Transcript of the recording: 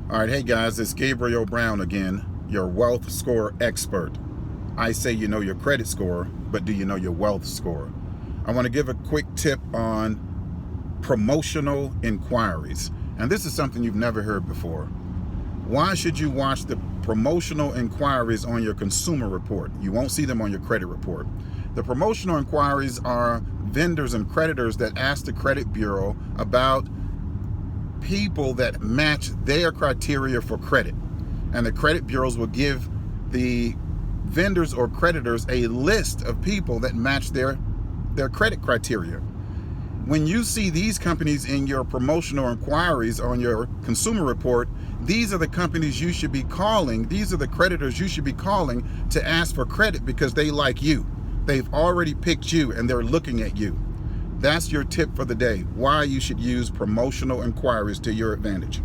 All right, hey guys, it's Gabriel Brown again, your wealth score expert. I say you know your credit score, but do you know your wealth score? I want to give a quick tip on promotional inquiries. And this is something you've never heard before. Why should you watch the promotional inquiries on your consumer report? You won't see them on your credit report. The promotional inquiries are vendors and creditors that ask the credit bureau about people that match their criteria for credit, and the credit bureaus will give the vendors or creditors a list of people that match their credit criteria. When you see these companies in your promotional inquiries on your consumer report, these are the companies you should be calling. These are the creditors you should be calling to ask for credit because they like you. They've already picked you and they're looking at you. That's your tip for the day, why you should use promotional inquiries to your advantage.